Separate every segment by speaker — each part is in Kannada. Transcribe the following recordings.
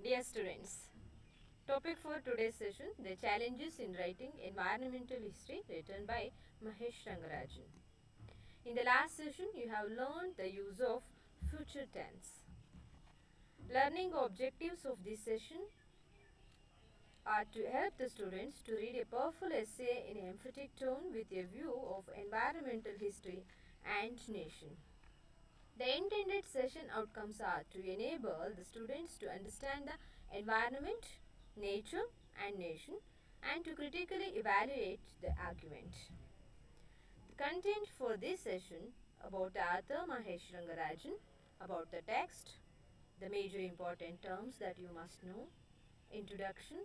Speaker 1: Dear students, topic for today's session, the challenges in writing environmental history written by Mahesh Rangarajan. In the last session, you have learned the use of future tense. Learning objectives of this session are to help the students to read a powerful essay in an emphatic tone with a view of environmental history and nation. The intended session outcomes are to enable the students to understand the environment, nature, and nation, and to critically evaluate the argument. The content for this session about the author Mahesh Rangarajan, about the text, the major important terms that you must know, introduction,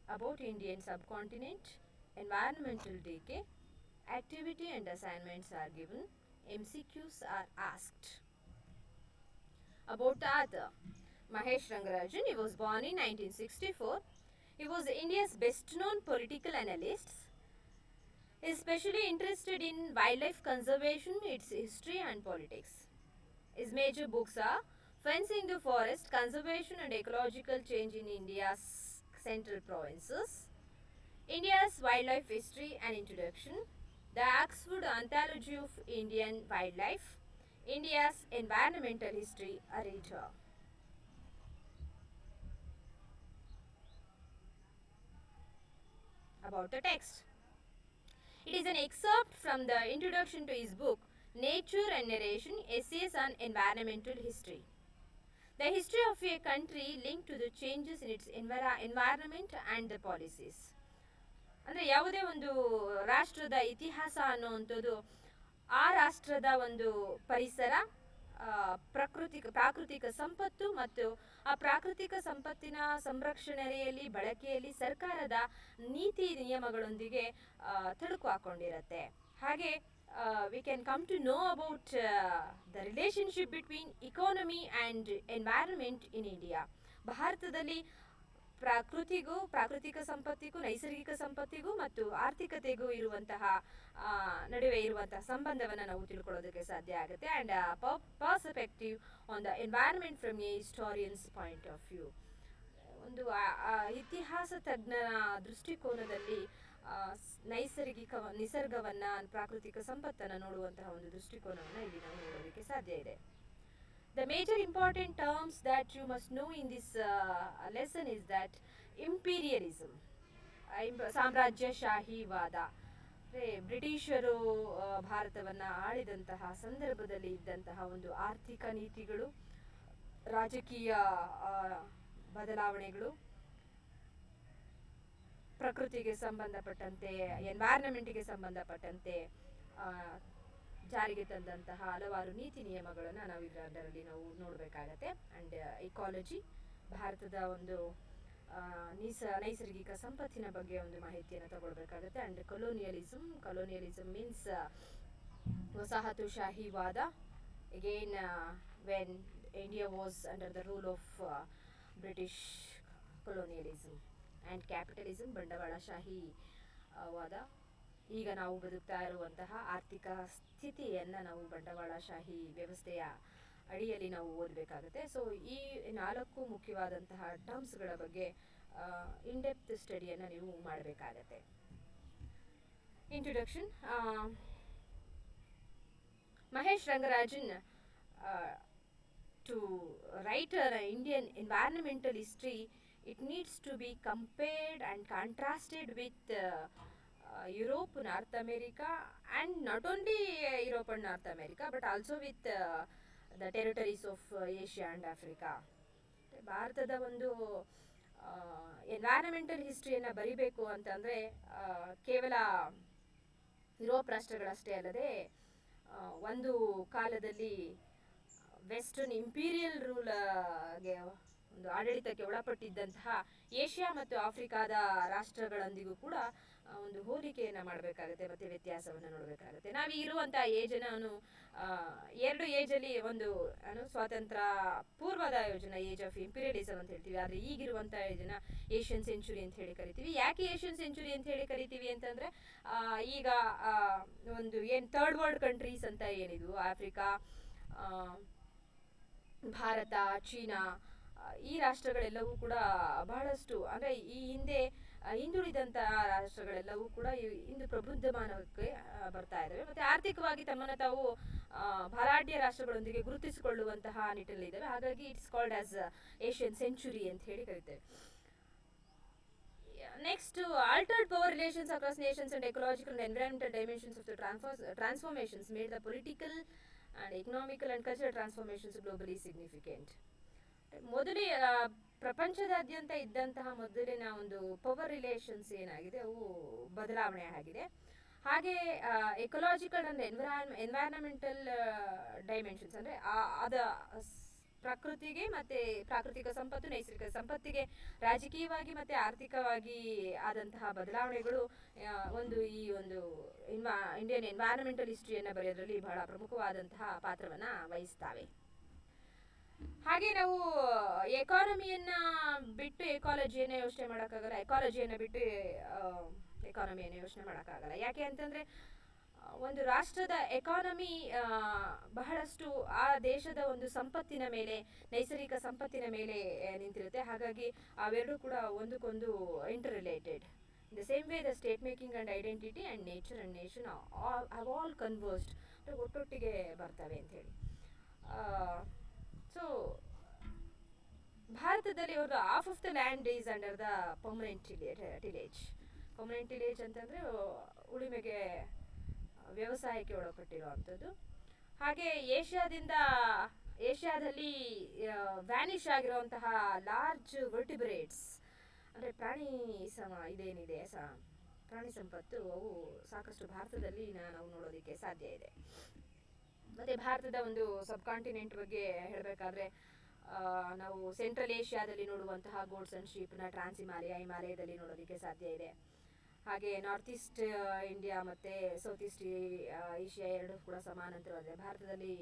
Speaker 1: about Indian subcontinent, environmental decay, activity and assignments are given, MCQs are asked. About the author, Mahesh Rangarajan, he was born in 1964. He was India's best known political analyst. He is especially interested in wildlife conservation, its history and politics. His major books are Fencing the Forest, Conservation and Ecological Change in India's Central Provinces, India's Wildlife History and Introduction, the Oxford Anthology of Indian Wildlife, India's Environmental History, a reader. About the text. It is an excerpt from the introduction to his book, Nature and Narration, Essays on Environmental History. The history of a country linked to the changes in its environment and the policies. ಅಂದರೆ ಯಾವುದೇ ಒಂದು ರಾಷ್ಟ್ರದ ಇತಿಹಾಸ ಅನ್ನುವಂಥದ್ದು ಆ ರಾಷ್ಟ್ರದ ಒಂದು ಪರಿಸರ, ಪ್ರಾಕೃತಿಕ ಸಂಪತ್ತು ಮತ್ತು ಆ ಪ್ರಾಕೃತಿಕ ಸಂಪತ್ತಿನ ಸಂರಕ್ಷಣೆಯಲ್ಲಿ ಬಳಕೆಯಲ್ಲಿ ಸರ್ಕಾರದ ನೀತಿ ನಿಯಮಗಳೊಂದಿಗೆ ತಳುಕು ಹಾಕೊಂಡಿರುತ್ತೆ. ಹಾಗೆ we can come to know about the relationship between economy and environment in India. ಭಾರತದಲ್ಲಿ ಪ್ರಾಕೃತಿಕ ಸಂಪತ್ತಿಗೂ ನೈಸರ್ಗಿಕ ಸಂಪತ್ತಿಗೂ ಮತ್ತು ಆರ್ಥಿಕತೆಗೂ ಇರುವಂತಹ ನಡುವೆ ಇರುವಂತಹ ಸಂಬಂಧವನ್ನು ನಾವು ತಿಳ್ಕೊಳ್ಳೋದಕ್ಕೆ ಸಾಧ್ಯ ಆಗುತ್ತೆ. And perspective on the environment from A historians point of view. ಒಂದು ಇತಿಹಾಸ ತಜ್ಞನ ದೃಷ್ಟಿಕೋನದಲ್ಲಿ ನಿಸರ್ಗವನ್ನು ಪ್ರಾಕೃತಿಕ ಸಂಪತ್ತನ್ನು ನೋಡುವಂತಹ ಒಂದು ದೃಷ್ಟಿಕೋನವನ್ನು ಇಲ್ಲಿ ನಾವು ನೋಡೋದಕ್ಕೆ ಸಾಧ್ಯ ಇದೆ. The major important terms that you must know in this lesson is that imperialism, ಸಾಮ್ರಾಜ್ಯಶಾಹಿವಾದ. ಬ್ರಿಟಿಷರು ಭಾರತವನ್ನು ಆಳಿದಂತಹ ಸಂದರ್ಭದಲ್ಲಿ ಇದ್ದಂತಹ ಒಂದು ಆರ್ಥಿಕ ನೀತಿಗಳು, ರಾಜಕೀಯ ಬದಲಾವಣೆಗಳು, ಪ್ರಕೃತಿಗೆ ಸಂಬಂಧಪಟ್ಟಂತೆ ಎನ್ವೈರನ್ಮೆಂಟ್ಗೆ ಸಂಬಂಧಪಟ್ಟಂತೆ ಜಾರಿಗೆ ತಂದಂತಹ ಹಲವಾರು ನೀತಿ ನಿಯಮಗಳನ್ನು ನಾವು ಇದರಲ್ಲಿ ನಾವು ನೋಡಬೇಕಾಗತ್ತೆ. ಆ್ಯಂಡ್ ಇಕಾಲಜಿ, ಭಾರತದ ಒಂದು ನೈಸರ್ಗಿಕ ಸಂಪತ್ತಿನ ಬಗ್ಗೆ ಒಂದು ಮಾಹಿತಿಯನ್ನು ತಗೊಳ್ಬೇಕಾಗತ್ತೆ. ಆ್ಯಂಡ್ ಕೊಲೋನಿಯಲಿಸಮ್ ಮೀನ್ಸ್ ವಸಾಹತುಶಾಹಿವಾದ. Again when India was under the rule of British colonialism. And capitalism, ಬಂಡವಾಳಶಾಹಿ ವಾದ. ಈಗ ನಾವು ಬದುಕ್ತಾ ಇರುವಂತಹ ಆರ್ಥಿಕ ಸ್ಥಿತಿಯನ್ನು ನಾವು ಬಂಡವಾಳಶಾಹಿ ವ್ಯವಸ್ಥೆಯ ಅಡಿಯಲ್ಲಿ ನಾವು ಓದಬೇಕಾಗುತ್ತೆ. ಸೊ ಈ 4 ಮುಖ್ಯವಾದಂತಹ ಟರ್ಮ್ಸ್ಗಳ ಬಗ್ಗೆ ಇನ್ಡೆಪ್ತ್ ಸ್ಟಡಿಯನ್ನು ನೀವು ಮಾಡಬೇಕಾಗತ್ತೆ. Introduction. Mahesh Rangarajan, to write an Indian environmental history, it needs to be compared and contrasted with Europe, North America, and not only Europe and North America, but also with the territories of Asia and Africa. ಭಾರತದ ಒಂದು ಎನ್ವೈರನ್ಮೆಂಟಲ್ ಹಿಸ್ಟ್ರಿಯನ್ನು ಬರಿಬೇಕು ಅಂತಂದರೆ ಕೇವಲ ಯುರೋಪ್ ರಾಷ್ಟ್ರಗಳಷ್ಟೇ ಅಲ್ಲದೆ ಒಂದು ಕಾಲದಲ್ಲಿ ವೆಸ್ಟರ್ನ್ ಇಂಪೀರಿಯಲ್ ರೂಲ್ಗೆ ಒಂದು ಆಡಳಿತಕ್ಕೆ ಒಳಪಟ್ಟಿದ್ದಂತಹ ಏಷ್ಯಾ ಮತ್ತು ಆಫ್ರಿಕಾದ ರಾಷ್ಟ್ರಗಳೊಂದಿಗೂ ಕೂಡ ಒಂದು ಹೋಲಿಕೆಯನ್ನು ಮಾಡಬೇಕಾಗುತ್ತೆ ಮತ್ತು ವ್ಯತ್ಯಾಸವನ್ನು ನೋಡಬೇಕಾಗುತ್ತೆ. ನಾವು ಇರುವಂಥ ಏಜನ್ನು 2 ಏಜಲ್ಲಿ ಒಂದು ಸ್ವಾತಂತ್ರ್ಯ ಪೂರ್ವದ ಯೋಜನೆ, ಏಜ್ ಆಫ್ ಇಂಪೀರಿಯಲಿಸಮ್ ಅಂತ ಹೇಳ್ತೀವಿ. ಆದರೆ ಈಗಿರುವಂಥ ಏಜನ್ನು ಏಷ್ಯನ್ ಸೆಂಚುರಿ ಅಂತ ಹೇಳಿ ಕರಿತೀವಿ. ಯಾಕೆ ಏಷ್ಯನ್ ಸೆಂಚುರಿ ಅಂತ ಹೇಳಿ ಕರಿತೀವಿ ಅಂತಂದರೆ ಈಗ ಒಂದು ಏನು ಥರ್ಡ್ ವರ್ಲ್ಡ್ ಕಂಟ್ರೀಸ್ ಅಂತ ಏನಿದ್ವು, ಆಫ್ರಿಕಾ, ಭಾರತ, ಚೀನಾ, ಈ ರಾಷ್ಟ್ರಗಳೆಲ್ಲವೂ ಕೂಡ ಬಹಳಷ್ಟು ಅಂದರೆ ಈ ಹಿಂದೆ ಹಿಂದುಳಿದಂತಹ ರಾಷ್ಟ್ರಗಳೆಲ್ಲವೂ ಕೂಡ ಇಂದು ಪ್ರಬುದ್ಧಮಾನಕ್ಕೆ ಬರ್ತಾ ಇದ್ದಾವೆ ಮತ್ತು ಆರ್ಥಿಕವಾಗಿ ತಮ್ಮನ್ನು ತಾವು ಬಲಾಢ್ಯ ರಾಷ್ಟ್ರಗಳೊಂದಿಗೆ ಗುರುತಿಸಿಕೊಳ್ಳುವಂತಹ ನಿಟ್ಟಿನಲ್ಲಿದ್ದಾವೆ. ಹಾಗಾಗಿ it's called as Asian century ಅಂತ ಹೇಳಿ ಕರೀತೇವೆ. Next, altered power relations across nations and ecological and environmental dimensions of the transformations made the political and economical and cultural transformations globally significant. ಮೊದಲೇ ಪ್ರಪಂಚದಾದ್ಯಂತ ಇದ್ದಂತಹ ಮೊದಲಿನ ಒಂದು ಪವರ್ ರಿಲೇಷನ್ಸ್ ಏನಾಗಿದೆ ಅವು ಬದಲಾವಣೆ ಆಗಿದೆ. ಹಾಗೆ ಎಕಲಾಜಿಕಲ್ ಅಂಡ್ ಎನ್ವೈರನ್ಮೆಂಟಲ್ ಡೈಮೆನ್ಷನ್ಸ್ ಅಂದರೆ ಅದ ಪ್ರಕೃತಿಗೆ ಮತ್ತು ಪ್ರಾಕೃತಿಕ ಸಂಪತ್ತು, ನೈಸರ್ಗಿಕ ಸಂಪತ್ತಿಗೆ ರಾಜಕೀಯವಾಗಿ ಮತ್ತು ಆರ್ಥಿಕವಾಗಿ ಆದಂತಹ ಬದಲಾವಣೆಗಳು ಈ ಒಂದು ಇಂಡಿಯನ್ ಎನ್ವೈರನ್ಮೆಂಟಲ್ ಹಿಸ್ಟ್ರಿಯನ್ನು ಬರೆಯೋದ್ರಲ್ಲಿ ಬಹಳ ಪ್ರಮುಖವಾದಂತಹ ಪಾತ್ರವನ್ನು ವಹಿಸ್ತವೆ. ಹಾಗೆ ನಾವು ಎಕಾನಮಿಯನ್ನು ಬಿಟ್ಟು ಎಕಾಲಜಿಯನ್ನು ಯೋಚನೆ ಮಾಡೋಕ್ಕಾಗಲ್ಲ, ಎಕಾಲಜಿಯನ್ನು ಬಿಟ್ಟು ಎಕಾನಮಿಯನ್ನು ಯೋಚನೆ ಮಾಡೋಕ್ಕಾಗಲ್ಲ. ಯಾಕೆ ಅಂತಂದರೆ ಒಂದು ರಾಷ್ಟ್ರದ ಎಕಾನಮಿ ಬಹಳಷ್ಟು ಆ ದೇಶದ ಒಂದು ಸಂಪತ್ತಿನ ಮೇಲೆ, ನೈಸರ್ಗಿಕ ಸಂಪತ್ತಿನ ಮೇಲೆ ನಿಂತಿರುತ್ತೆ. ಹಾಗಾಗಿ ಅವೆರಡೂ ಕೂಡ ಒಂದಕ್ಕೊಂದು inter related. In the same way the state making and identity and nature and nation have all conversed, ಒಟ್ಟೊಟ್ಟಿಗೆ ಬರ್ತವೆ ಅಂಥೇಳಿ. ಸೊ ಭಾರತದಲ್ಲಿ ಒಂದು half of the land is under the permanent tillage. Permanent tillage ಅಂತಂದರೆ ಉಳುಮೆಗೆ, ವ್ಯವಸಾಯಕ್ಕೆ ಒಳಪಟ್ಟಿರುವಂಥದ್ದು. ಹಾಗೆ ಏಷ್ಯಾದಲ್ಲಿ ವ್ಯಾನಿಷ್ ಆಗಿರುವಂತಹ ಲಾರ್ಜ್ ವರ್ಟಿಬ್ರೇಟ್ಸ್ ಅಂದರೆ ಪ್ರಾಣಿ ಸಂಪತ್ತು ಅವು ಸಾಕಷ್ಟು ಭಾರತದಲ್ಲಿ ನಾವು ನೋಡೋದಕ್ಕೆ ಸಾಧ್ಯ ಇದೆ. ಮತ್ತು ಭಾರತದ ಒಂದು ಸಬ್ ಕಾಂಟಿನೆಂಟ್ ಬಗ್ಗೆ ಹೇಳಬೇಕಾದ್ರೆ ನಾವು ಸೆಂಟ್ರಲ್ ಏಷ್ಯಾದಲ್ಲಿ ನೋಡುವಂತಹ ಗೋಡ್ಸ್ ಆ್ಯಂಡ್ ಶೀಪ್ನ ಹಿಮಾಲಯದಲ್ಲಿ ನೋಡೋದಕ್ಕೆ ಸಾಧ್ಯ ಇದೆ. ಹಾಗೆ ನಾರ್ತ್ ಈಸ್ಟ್ ಇಂಡಿಯಾ ಮತ್ತು ಸೌತ್ ಈಸ್ಟ್ ಏಷ್ಯಾ ಎರಡೂ ಕೂಡ ಸಮಾನಾಂತರವಾಗಿದೆ. ಭಾರತದಲ್ಲಿ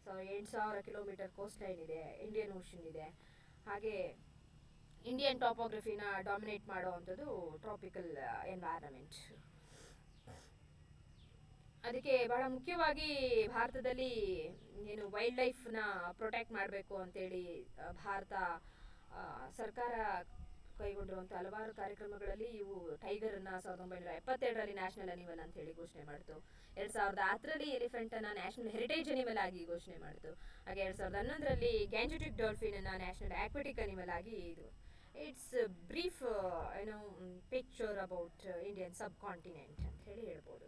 Speaker 1: 8,000 ಕಿಲೋಮೀಟರ್ ಕೋಸ್ಟ್ ಲೈನ್ ಇದೆ, ಇಂಡಿಯನ್ ಓಷನ್ ಇದೆ. ಹಾಗೆ ಇಂಡಿಯನ್ ಟಾಪೋಗ್ರಫಿನ ಡಾಮಿನೇಟ್ ಮಾಡುವಂಥದ್ದು ಟ್ರಾಪಿಕಲ್ ಎನ್ವೈರನ್ಮೆಂಟ್. ಅದಕ್ಕೆ ಬಹಳ ಮುಖ್ಯವಾಗಿ ಭಾರತದಲ್ಲಿ ವೈಲ್ಡ್ ಲೈಫ್ನ ಪ್ರೊಟೆಕ್ಟ್ ಮಾಡಬೇಕು ಅಂತೇಳಿ ಭಾರತ ಸರ್ಕಾರ ಕೈಗೊಂಡಿರುವಂಥ ಹಲವಾರು ಕಾರ್ಯಕ್ರಮಗಳಲ್ಲಿ ಇವು ಟೈಗರನ್ನು 1972ರಲ್ಲಿ ನ್ಯಾಷನಲ್ ಅನಿಮಲ್ ಅಂತ ಹೇಳಿ ಘೋಷಣೆ ಮಾಡಿತು. 2010ರಲ್ಲಿ ಎಲಿಫೆಂಟನ್ನು ನ್ಯಾಷನಲ್ ಹೆರಿಟೇಜ್ ಅನಿಮಲ್ ಆಗಿ ಘೋಷಣೆ ಮಾಡಿತು. ಹಾಗೆ 2011ರಲ್ಲಿ ಗ್ಯಾಂಜೆಟಿಕ್ ಡಾಲ್ಫಿನನ್ನು ನ್ಯಾಷನಲ್ ಆಕ್ವಾಟಿಕ್ ಅನಿಮಲ್ ಆಗಿ ಇದು. It's brief picture about Indian sub continent ಅಂತ ಹೇಳಿ ಹೇಳ್ಬೋದು.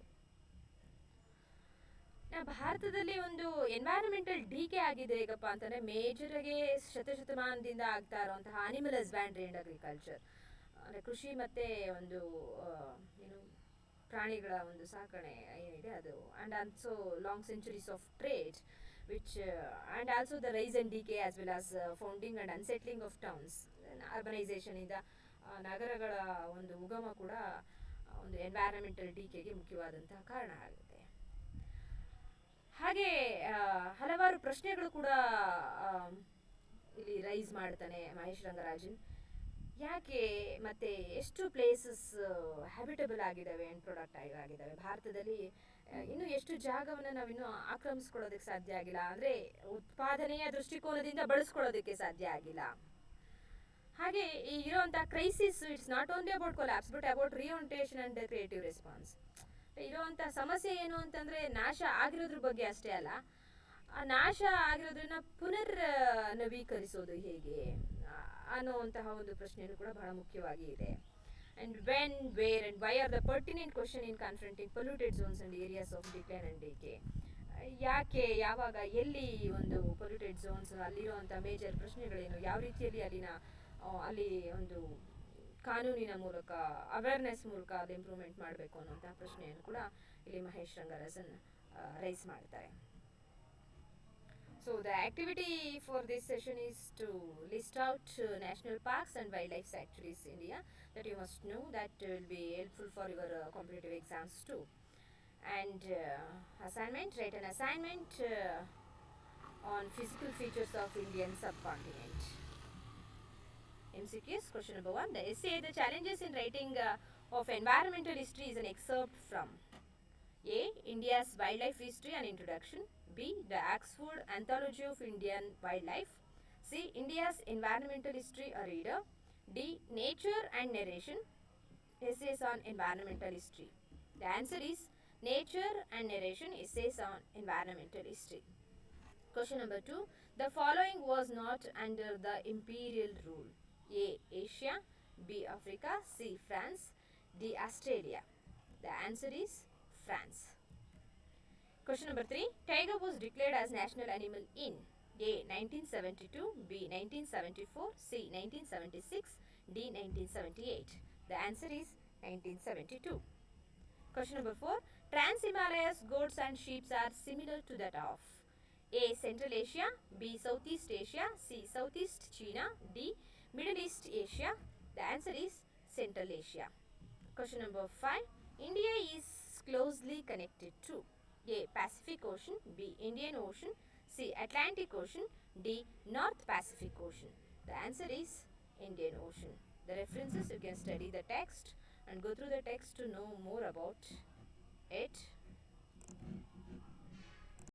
Speaker 1: ಭಾರತದಲ್ಲಿ ಒಂದು ಎನ್ವೈರನ್ಮೆಂಟಲ್ ಡಿಕೆ ಆಗಿದೆ ಹೇಗಪ್ಪ ಅಂತಂದರೆ ಮೇಜರಾಗಿ ಶತಮಾನದಿಂದ ಆಗ್ತಾ ಇರುವಂತಹ ಅನಿಮಲ್ ಹಸ್ಬ್ಯಾಂಡ್ರಿ ಆ್ಯಂಡ್ ಅಗ್ರಿಕಲ್ಚರ್ ಅಂದರೆ ಕೃಷಿ ಮತ್ತು ಒಂದು ಪ್ರಾಣಿಗಳ ಒಂದು ಸಾಕಣೆ ಏನಿದೆ ಅದು. And also long centuries of trade which and also the rise and decay as well as founding and unsettling of towns. ಅರ್ಬನೈಸೇಷನಿಂದ ನಗರಗಳ ಒಂದು ಉಗಮ ಕೂಡ ಒಂದು ಎನ್ವೈರನ್ಮೆಂಟಲ್ ಡಿಕೆಗೆ ಮುಖ್ಯವಾದಂತಹ ಕಾರಣ ಆಗುತ್ತೆ. ಹಾಗೆ ಹಲವಾರು ಪ್ರಶ್ನೆಗಳು ಕೂಡ ಇಲ್ಲಿ ರೈಸ್ ಮಾಡ್ತಾನೆ ಮಹೇಶ್ ರಂಗರಾಜನ್. ಯಾಕೆ ಮತ್ತು ಎಷ್ಟು ಪ್ಲೇಸಸ್ ಹ್ಯಾಬಿಟಬಲ್ ಆಗಿದ್ದಾವೆ ಆ್ಯಂಡ್ ಪ್ರೊಡಕ್ಟಿವ್ ಆಗಿದ್ದಾವೆ ಭಾರತದಲ್ಲಿ, ಇನ್ನೂ ಎಷ್ಟು ಜಾಗವನ್ನು ನಾವಿನ್ನೂ ಆಕ್ರಮಿಸ್ಕೊಳ್ಳೋದಕ್ಕೆ ಸಾಧ್ಯ ಆಗಿಲ್ಲ, ಅಂದರೆ ಉತ್ಪಾದನೆಯ ದೃಷ್ಟಿಕೋನದಿಂದ ಬಳಸ್ಕೊಳ್ಳೋದಕ್ಕೆ ಸಾಧ್ಯ ಆಗಿಲ್ಲ. ಹಾಗೆ ಈ ಇರೋವಂಥ crisis it's not only about collapse but about reorientation and creative response. ಇರುವಂಥ ಸಮಸ್ಯೆ ಏನು ಅಂತಂದರೆ ನಾಶ ಆಗಿರೋದ್ರ ಬಗ್ಗೆ ಅಷ್ಟೇ ಅಲ್ಲ, ಆ ನಾಶ ಆಗಿರೋದನ್ನ ನವೀಕರಿಸೋದು ಹೇಗೆ ಅನ್ನುವಂತಹ ಒಂದು ಪ್ರಶ್ನೆಯೂ ಕೂಡ ಬಹಳ ಮುಖ್ಯವಾಗಿ ಇದೆ. And when, where and why are the pertinent question in confronting polluted zones and areas of decline and decay. ಯಾಕೆ, ಯಾವಾಗ, ಎಲ್ಲಿ ಒಂದು ಪೊಲ್ಯೂಟೆಡ್ ಝೋನ್ಸ್, ಅಲ್ಲಿರುವಂಥ ಮೇಜರ್ ಪ್ರಶ್ನೆಗಳೇನು, ಯಾವ ರೀತಿಯಲ್ಲಿ ಅಲ್ಲಿ ಒಂದು ಕಾನೂನಿನ ಮೂಲಕ ಅವೇರ್ನೆಸ್ ಮೂಲಕ ಅದು ಇಂಪ್ರೂವ್ಮೆಂಟ್ ಮಾಡಬೇಕು ಅನ್ನೋಂಥ ಪ್ರಶ್ನೆಯನ್ನು ಕೂಡ ಇಲ್ಲಿ ಮಹೇಶ್ ರಂಗರಾಜನ್ ರೈಸ್ ಮಾಡ್ತಾರೆ. So the activity for this session is to list out national parks and wildlife sanctuaries in India that you must know, that will be helpful for your competitive exams too. And assignment, write an assignment on physical features of Indian subcontinent. MCQs, question number 1. The essay, The Challenges in Writing of Environmental History is an excerpt from A. India's Wildlife History, an Introduction. B. The Oxford Anthology of Indian Wildlife. C. C. India's environmental history, a reader. D. Nature and narration, essays on environmental history. The answer is nature and narration, essays on environmental history. Question number 2. The following was not under the imperial rule. A. Asia, B. Africa, C. France, D. Australia. The answer is France. Question number 3. Tiger was declared as national animal in A. 1972, B. 1974, C. 1976, D. 1978. The answer is 1972. Question number 4. Trans-Himalayas goats and sheep are similar to that of A. Central Asia, B. Southeast Asia, C. Southeast China, D. Middle East Asia. The answer is Central Asia. Question number 5. India is closely connected to A. Pacific Ocean, B. Indian Ocean, C. Atlantic Ocean, D. North Pacific Ocean. The answer is Indian Ocean. The references, you can study the text and go through the text to know more about